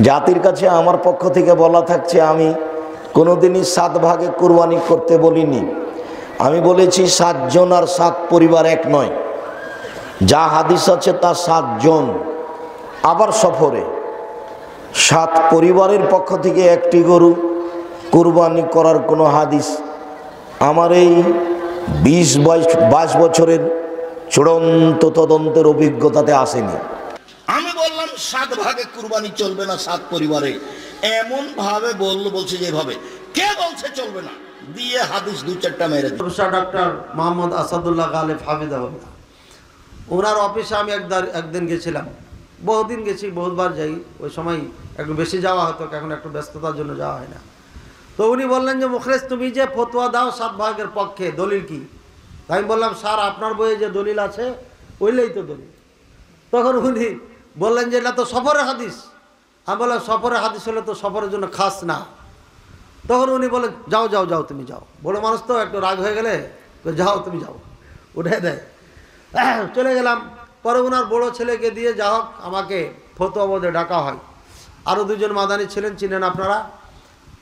জাতির কাছে আমার পক্ষ থেকে বলা থাকছে, আমি কোনোদিনই 7 ভাগে কুরবানি করতে বলিনি। আমি বলেছি 7 জন আর 7 পরিবার এক নয়। যা হাদিস আছে তা 7 জন, আবার সফরে 7 পরিবারের পক্ষ থেকে একটি গরু কুরবানি করার কোনো হাদিস আমার এই 22 বছরের চূড়ান্ত তদন্তের অভিজ্ঞতাতে আসেনি। আমি বললাম 7 ভাগে কুরবানি চলবে না 7 পরিবারে, এমন ভাবে বলছে যেভাবে কে বলছে চলবে না, দিয়ে হাদিস 2-4টা মেরে দিল। প্রফেসর ডক্টর মোহাম্মদ আসাদুল্লাহ গালিব হাফিজাহুল্লাহ, ওনার অফিসে আমি একদিন গেছিলাম। বহুদিন গেছি, বহুবার যাই। ওই সময় একটু বেশি যাওয়া হতো, এখন একটু ব্যস্ততার জন্য যাওয়া হয় না। তো উনি বললেন যে মুখলেস, তুমি যে ফতোয়া দাও 7 ভাগের পক্ষে, দলিল কি? আমি বললাম, স্যার আপনার বইয়ে যে দলিল আছে ওইলেই তো দলিল। তখন উনি বললেন যে এটা তো সফরের হাদিস। আমি বললাম, সফরের হাদিস হলে তো সফরের জন্য খাস না। তখন উনি বলেন, যাও যাও যাও তুমি যাও। বড় মানুষ তো একটু রাগ হয়ে গেলে যাও তুমি যাও, উঠে দেয়। চলে গেলাম। পরে ওনার বড় ছেলেকে দিয়ে যা হোক আমাকে ফতোয়া বোর্ডে ডাকা হয়। আরও 2 জন মাদানি ছিলেন, চিনেন আপনারা।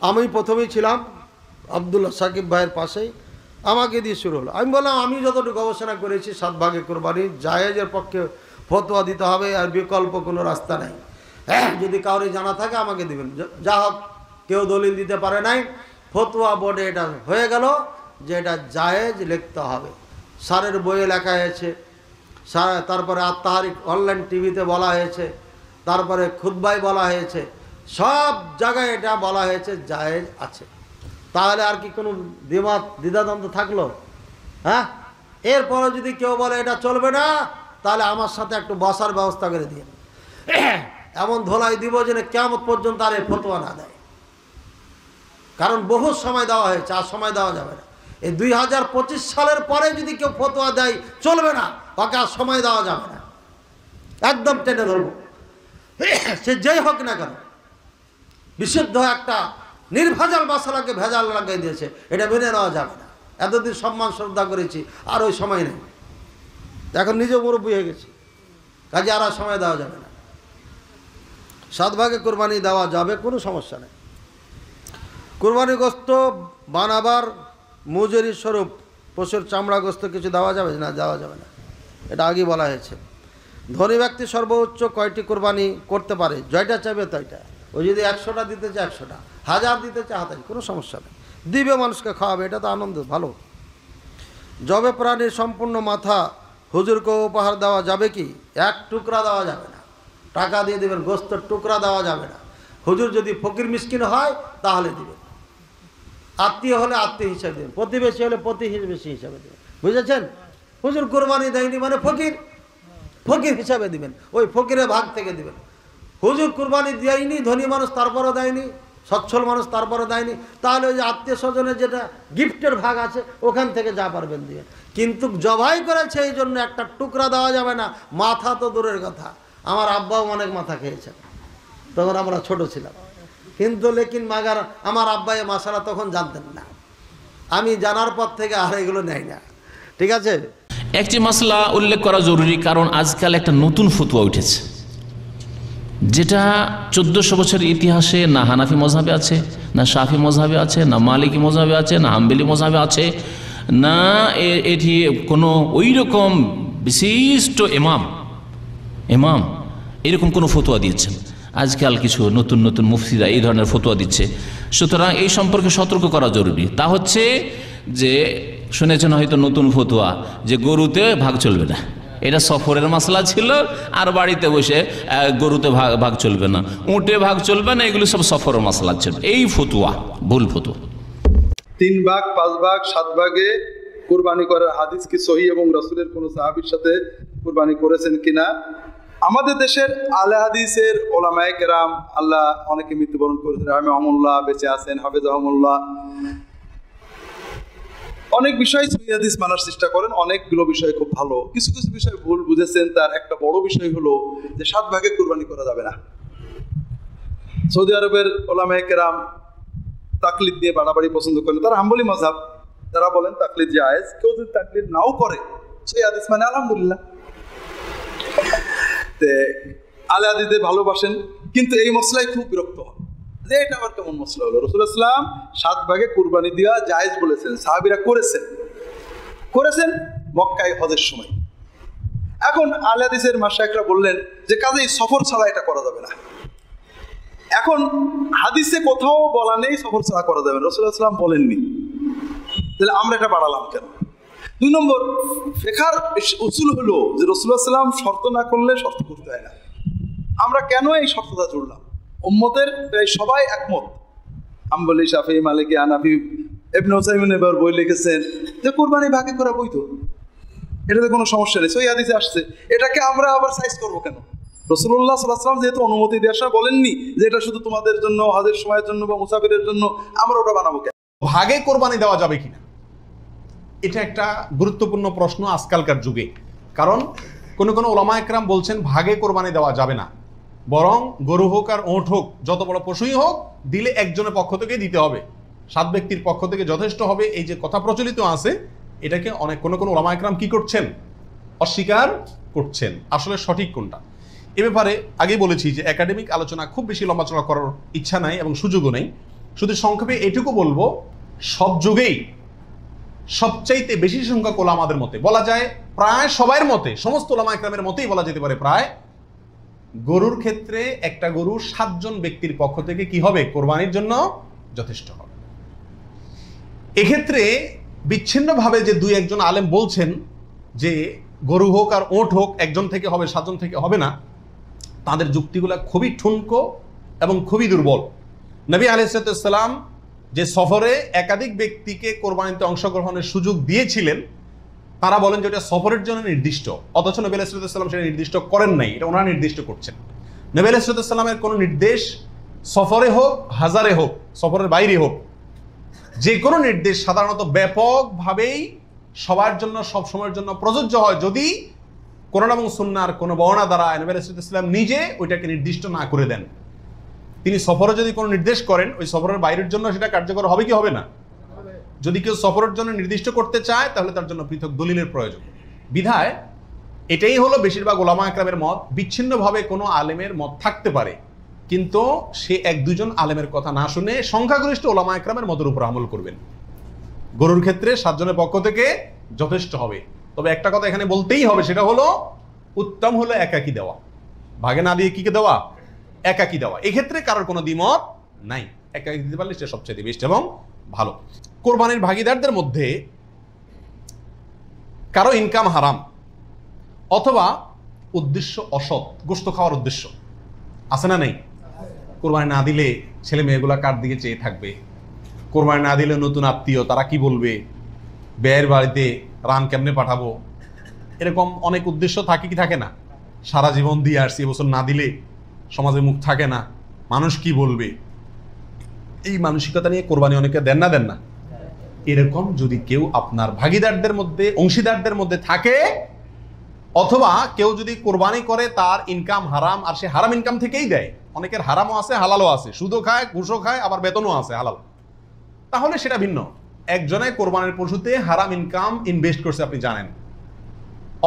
আমি প্রথমেই ছিলাম আবদুল্লাহ সাকিব ভাইয়ের পাশেই, আমাকে দিয়ে শুরু হলো। আমি বললাম, আমি যতটুকু গবেষণা করেছি 7 ভাগে কোরবানি জায়েজের পক্ষে ফতোয়া দিতে হবে, আর বিকল্প কোনো রাস্তা নেই। যদি কাউরে জানা থাকে আমাকে দিবেন। যা হোক, কেউ দলিল দিতে পারে নাই। ফতোয়া বোর্ডে এটা হয়ে গেল যে এটা জায়েজ লিখতে হবে। স্যারের বইয়ে লেখা হয়েছে, তারপরে আত্মাহারিক অনলাইন টিভিতে বলা হয়েছে, তারপরে খুতবায় বলা হয়েছে, সব জায়গায় এটা বলা হয়েছে জায়েজ আছে। তাহলে আর কি কোনো দ্বিধাদ্বন্দ্ব থাকলো? হ্যাঁ, এরপরে যদি কেউ বলে এটা চলবে না, তাহলে আমার সাথে একটু বসার ব্যবস্থা করে দিয়ে এমন ধোলাই দিব যেন কিয়ামত পর্যন্ত আর এই ফতোয়া না দেয়। কারণ বহু সময় দেওয়া হয়েছে, আর সময় দেওয়া যাবে না। এই 2025 সালের পরে যদি কেউ ফতোয়া দেয় চলবে না, তাকে আর সময় দেওয়া যাবে না। একদম টেনে ধরবো, সে যেই হোক না কেন। বিশুদ্ধ একটা নির্ভেজাল মশলাকে ভেজাল লাগাই দিয়েছে, এটা মেনে নেওয়া যাবে না। এতদিন সম্মান শ্রদ্ধা করেছি, আর ওই সময় নেই। এখন নিজে মুরব্বী হয়ে গেছি, কাজে আর সময় দেওয়া যাবে না। 7 ভাগে কোরবানি দেওয়া যাবে, কোনো সমস্যা নেই। কোরবানি গোস্ত বানাবার মজুরি স্বরূপ পশুর চামড়া গোস্ত কিছু দেওয়া যাবে না? দেওয়া যাবে না, এটা আগেই বলা হয়েছে। ধনী ব্যক্তি সর্বোচ্চ কয়টি কোরবানি করতে পারে? জয়টা চাইবে তয়টা। ও যদি 100টা দিতে চায় 100টা, 1000 দিতে চায় 1000, কোনো সমস্যা নেই। দিবে, মানুষকে খাওয়াবে, এটা তো আনন্দ, ভালো। জবে প্রাণীর সম্পূর্ণ মাথা হুজুরকে উপহার দেওয়া যাবে কি? 1 টুকরা দেওয়া যাবে না, টাকা দিয়ে দেবেন। গোস্তের টুকরা দেওয়া যাবে না। হুজুর যদি ফকির মিসকিন হয় তাহলে দিবেন, আত্মীয় হলে আত্মীয় হিসাবে দেবেন, প্রতিবেশী হলে প্রতিবেশী হিসাবে দেবেন। বুঝেছেন? হুজুর কোরবানি দেয়নি মানে ফকির হিসাবে দিবেন, ওই ফকিরের ভাগ থেকে দিবেন। হুজুর কোরবানি দেয়নি, ধনী মানুষ তারপরও দেয়নি, সচ্ছল মানুষ তারপরও দেয়নি, তাহলে ওই যে আত্মীয় স্বজনের যেটা গিফটের ভাগ আছে ওখান থেকে যা পারবেন দিবেন। কিন্তু জবাই করেছে এই জন্য 1টা টুকরা দেওয়া যাবে না। মাথা তো দূরের কথা, আমার আব্বাও অনেক মাথা খেয়েছেন, তখন আমরা ছোট ছিলাম। কিন্তু লেকিন মাগার আমার আব্বাই মাসালা তখন জানতেন না, আমি জানার পর থেকে আর এগুলো নেই না। ঠিক আছে, একটি মাসলা উল্লেখ করা জরুরি, কারণ আজকাল একটা নতুন ফতোয়া উঠেছে, যেটা 1400 বছরের ইতিহাসে না হানাফি মজহাবে আছে, না শাফি মজহাবে আছে, না মালিকি মজহাবে আছে, না হাম্বলি মজহাবে আছে, না এটি কোনো ওই রকম বিশিষ্ট ইমাম এরকম কোনো ফতোয়া দিয়েছেন। আজকাল কিছু নতুন নতুন মুফতিরা এই ধরনের ফতোয়া দিচ্ছে। সুতরাং এই সম্পর্কে সতর্ক করা জরুরি। তা হচ্ছে যে, শুনেছেন হয়তো নতুন ফতোয়া যে গরুতে ভাগ চলবে না, এটা সফরের মাসলা ছিল, আর বাড়িতে বসে গরুতে ভাগ চলবে না, উঁটে ভাগ চলবে না, এগুলো সব সফরের মাসলা ছিল। এই ফতোয়া ভুল ফতোয়া। 3 ভাগ, 5 ভাগ, 7 ভাগে কুরবানি করার হাদিস কি সহি এবং রাসূলের কোন সাহাবীর সাথে কুরবানি করেছেন কিনা? আমাদের দেশের আলে হাদিসের ওলামায়ে কেরাম, আল্লাহ অনেকে মৃত্যুবরণ করেছেন, রাহিমাহুল্লাহ বেঁচে আছেন, হাফেজাহুল্লাহ, অনেক বিষয় সহিহ হাদিস মানার চেষ্টা করেন। অনেকগুলো বিষয় খুব ভালো, কিছু কিছু বিষয় ভুল বুঝেছেন। তার একটা বড় বিষয় হলো যে 7 ভাগে কুরবানি করা যাবে না। সৌদি আরবের ওলামায়ে কেরাম তাকলিদ দিয়ে বাড়াবাড়ি পছন্দ করেন। তারা হাম্বলি মাযহাব, তারা বলেন তাকলিদ জায়েজ। কেউ যদি তাকলিদ নাও করে সেই হাদিস মানে আলহামদুলিল্লাহ। আলে হাদিসদের ভালোবাসেন, কিন্তু এই মশলায় খুব বিরক্ত হন যে এটা আবার কেমন মশলা হলো। রাসূলুল্লাহ সাল্লাল্লাহু আলাইহি ওয়াসাল্লাম 7 ভাগে কুরবানি দেওয়া জায়েজ বলেছেন, সাহাবীরা করেছেন মক্কায় হজের সময়। এখন আহলে হাদিসের মাশায়েখরা বললেন যে কাজেই সফর ছাড়া এটা করা যাবে না। এখন হাদিসে কোথাও বলা নেই সফর ছাড়া করা যাবে না, রাসূলুল্লাহ সাল্লাল্লাহু আলাইহি ওয়াসাল্লাম বলেননি, তাহলে আমরা এটা বাড়ালাম কেন? 2 নম্বর, ফিকহের উসুল হলো যে রাসূলুল্লাহ সাল্লাল্লাহু আলাইহি ওয়াসাল্লাম শর্ত না করলে শর্ত করতে হয় না। আমরা কেন এই শর্তটা জুড়লাম? উম্মতের প্রায় সবাই একমত, হাম্বলি, শাফিঈ, মালিকি, হানাফি, ইবনে উসাইমিন এবার বই লিখেছেন যে কুরবানি ভাগে করা বৈধ, এটাতে কোনো সমস্যা নেই, সহিহ হাদিসে আসছে। এটাকে আমরা আবার সাইজ করবো কেন? রাসূলুল্লাহ সাল্লাল্লাহু আলাইহি ওয়াসাল্লাম যেহেতু অনুমতি দেওয়ার সময় বলেননি যে এটা শুধু তোমাদের জন্য, হজের সময়ের জন্য বা মুসাফিরের জন্য, আমরা ওটা বানাবো কেন? ভাগে কোরবানি দেওয়া যাবে কিনা, এটা একটা গুরুত্বপূর্ণ প্রশ্ন আজকালকার যুগে। কারণ কোনো ওলামা একরাম বলছেন ভাগে কোরবানি দেওয়া যাবে না, বরং গরু হোক আর ওঁট হোক, যত বড় পশুই হোক, দিলে একজনের পক্ষ থেকে দিতে হবে, 7 ব্যক্তির পক্ষ থেকে যথেষ্ট হবে। এই যে কথা প্রচলিত আছে, এটাকে অনেক কোনো ওলামা একরাম কি করছেন? অস্বীকার করছেন। আসলে সঠিক কোনটা এ ব্যাপারে আগেই বলেছি যে একাডেমিক আলোচনা খুব বেশি লম্বাচড়া করার ইচ্ছা নাই এবং সুযোগও নেই। শুধু সংক্ষেপে এটুকু বলবো, সব যুগেই সবচাইতে বেশি সংখ্যক ওলামাদের মতে, বলা যায় প্রায় সবার মতে, সমস্ত ওলামা একরামের মতেই বলা যেতে পারে প্রায়, গরুর ক্ষেত্রে একটা গরু 7 জন ব্যক্তির পক্ষ থেকে কি হবে? কোরবানির জন্য যথেষ্ট হবে। এক্ষেত্রে বিচ্ছিন্নভাবে যে 2-1 জন আলেম বলছেন যে গরু হোক আর ওঁট হোক একজন থেকে হবে, 7 জন থেকে হবে না, তাদের যুক্তিগুলো খুবই ঠুনকো এবং খুবই দুর্বল। নবী আলাইহিস সালাম যে সফরে একাধিক ব্যক্তিকে কোরবানিতে অংশগ্রহণের সুযোগ দিয়েছিলেন, তারা বলেন যে এটা সফরের জন্য নির্দিষ্ট, অথচ নবী আলাইহিস সালাম সেটা নির্দিষ্ট করেন নাই, এটা ওনারা নির্দিষ্ট করছেন। নবী আলাইহিস সালামের কোনো নির্দেশ সফরে হোক, হাজারে হোক, সফরের বাইরে হোক, যে কোনো নির্দেশ সাধারণত ব্যাপকভাবেই সবার জন্য সব সময়ের জন্য প্রযোজ্য হয় যদি কোরআন এবং সুন্নাহর কোনো বর্ণনা দ্বারা নবী আলাইহিস সালাম নিজে ওইটাকে নির্দিষ্ট না করে দেন। তিনি সফরে যদি কোনো নির্দেশ করেন, ওই সফরের বাইরের জন্য সেটা কার্যকর হবে কি হবে না? যদি কেউ সফরের জন্য নির্দিষ্ট করতে চায় তাহলে তার জন্য পৃথক দলিলের প্রয়োজন। বিধায় এটাই হলো বেশিরভাগ ওলামা একরামের মত। বিচ্ছিন্নভাবে কোনো আলেমের মত থাকতে পারে, কিন্তু সে 1-2 জন আলেমের কথা না শুনে সংখ্যাগরিষ্ঠ ওলামা একরামের মতের উপর আমল করবেন। গরুর ক্ষেত্রে 7 জনের পক্ষ থেকে যথেষ্ট হবে। তবে একটা কথা এখানে বলতেই হবে, সেটা হলো উত্তম হলো একাকি দেওয়া, ভাগে না দিয়ে কি দেওয়া? একাকি দেওয়া। এক্ষেত্রে কারোর কোনো দ্বিমত নাই, একাকি দিতে পারলে সেটা সবচেয়ে বেস্ট এবং ভালো। কোরবানির ভাগিদারদের মধ্যে কারো ইনকাম হারাম অথবা উদ্দেশ্য অসৎ, গোশত খাওয়ার উদ্দেশ্য আছে না নেই? কোরবানি না দিলে ছেলে মেয়েগুলা কার দিকে চেয়ে থাকবে, কোরবানি না দিলে নতুন আত্মীয় তারা কি বলবে, ব্যয়ের বাড়িতে রান কেমনে পাঠাবো, এরকম অনেক উদ্দেশ্য থাকে কি থাকে না? সারা জীবন দিয়ে আসছি, এবছর না দিলে সমাজে মুখ থাকে না, মানুষ কি বলবে, এই মানসিকতা নিয়ে কোরবানি অনেকে দেন না। এরকম যদি কেউ আপনার ভাগিদারদের মধ্যে, অংশীদারদের মধ্যে থাকে, অথবা কেউ যদি কোরবানি করে তার ইনকাম হারাম, আর সে হারাম ইনকাম থেকেই দেয়, অনেকের হারামও আছে হালালও আছে, সুদও খায়, ঘুষও খায়, আবার বেতনও আছে হালাল, তাহলে সেটা ভিন্ন। একজনে কোরবানির পশুতে হারাম ইনকাম ইনভেস্ট করছে আপনি জানেন,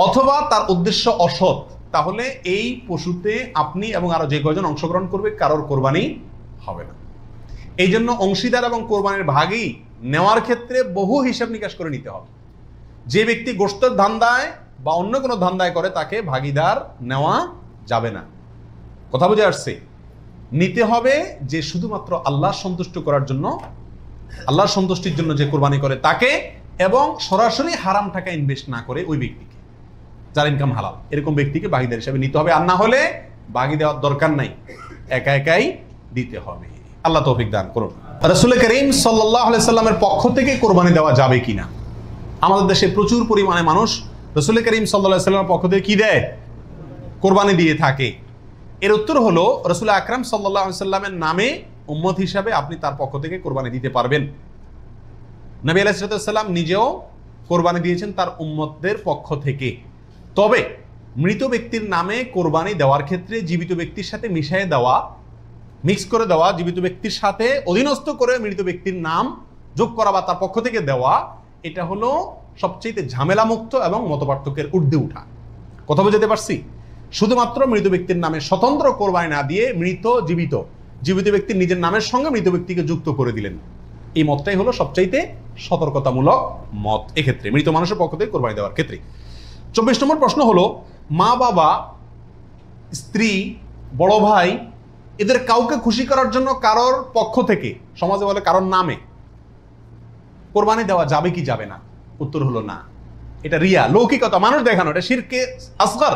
অথবা তার উদ্দেশ্য অসৎ, তাহলে এই পশুতে আপনি এবং আরো যে কয়জন অংশগ্রহণ করবে কারোর কোরবানি হবে না। এই জন্য অংশীদার এবং কোরবানির ভাগই নেওয়ার ক্ষেত্রে বহু হিসাব নিকাশ করে নিতে হবে। যে ব্যক্তি গোশতের ধান্দায় বা অন্য কোনো ধান্দায় করে তাকে ভাগিদার নেওয়া যাবে না। কথা বুঝে আসছে? নিতে হবে যে শুধুমাত্র আল্লাহ সন্তুষ্ট করার জন্য, আল্লাহর সন্তুষ্টির জন্য যে কোরবানি করে তাকে, এবং সরাসরি হারাম টাকা ইনভেস্ট না করে ওই ব্যক্তিকে, যার ইনকাম হালাল, এরকম ব্যক্তিকে ভাগিদার হিসাবে নিতে হবে। আর না হলে ভাগি দেওয়ার দরকার নাই, একা একাই দিতে হবে। আল্লাহ তৌফিক দান করুন। রাসূল করিম সাল্লাল্লাহু আলাইহি সাল্লামের পক্ষ থেকে কোরবানি দেওয়া যাবে কিনা? আমাদের দেশে প্রচুর পরিমাণে মানুষ রাসূল করিম সাল্লাল্লাহু আলাইহি সাল্লামের পক্ষ থেকে কি দেয়? কোরবানি দিয়ে থাকে। এর উত্তর হলো রাসূল আকরাম সাল্লাল্লাহু আলাইহি সাল্লামের নামে উম্মত হিসাবে আপনি তার পক্ষ থেকে কোরবানি দিতে পারবেন। নবী আলাইহিস সালাম নিজেও কোরবানি দিয়েছেন তার উম্মতদের পক্ষ থেকে। তবে মৃত ব্যক্তির নামে কোরবানি দেওয়ার ক্ষেত্রে জীবিত ব্যক্তির সাথে মিশিয়ে দেওয়া, মিক্স করে দেওয়া, জীবিত ব্যক্তির সাথে অধীনস্থ করে মৃত ব্যক্তির নাম যোগ করা বা তার পক্ষ থেকে দেওয়া, এটা হলো সবচেয়ে ঝামেলা মুক্ত এবং মতপার্থক্যের ঊর্ধ্বে উঠা। কথা বুঝতে পারছি? শুধুমাত্র মৃত ব্যক্তির নামে স্বতন্ত্র কোরবানি না দিয়ে জীবিত ব্যক্তির নিজের নামের সঙ্গে মৃত ব্যক্তিকে যুক্ত করে দিলেন। এই মতটাই হলো সবচাইতে সতর্কতামূলক মত এক্ষেত্রে, মৃত মানুষের পক্ষ থেকে কোরবানি দেওয়ার ক্ষেত্রে। 24 নম্বর প্রশ্ন হলো, মা বাবা, স্ত্রী, বড় ভাই, এদের কাউকে খুশি করার জন্য কারোর পক্ষ থেকে, সমাজে বলে কারোর নামে কোরবানি দেওয়া যাবে কি যাবে না? উত্তর হলো না। এটা রিয়া, লৌকিকতা, মানুষ দেখানো, এটা শিরকে আসগর।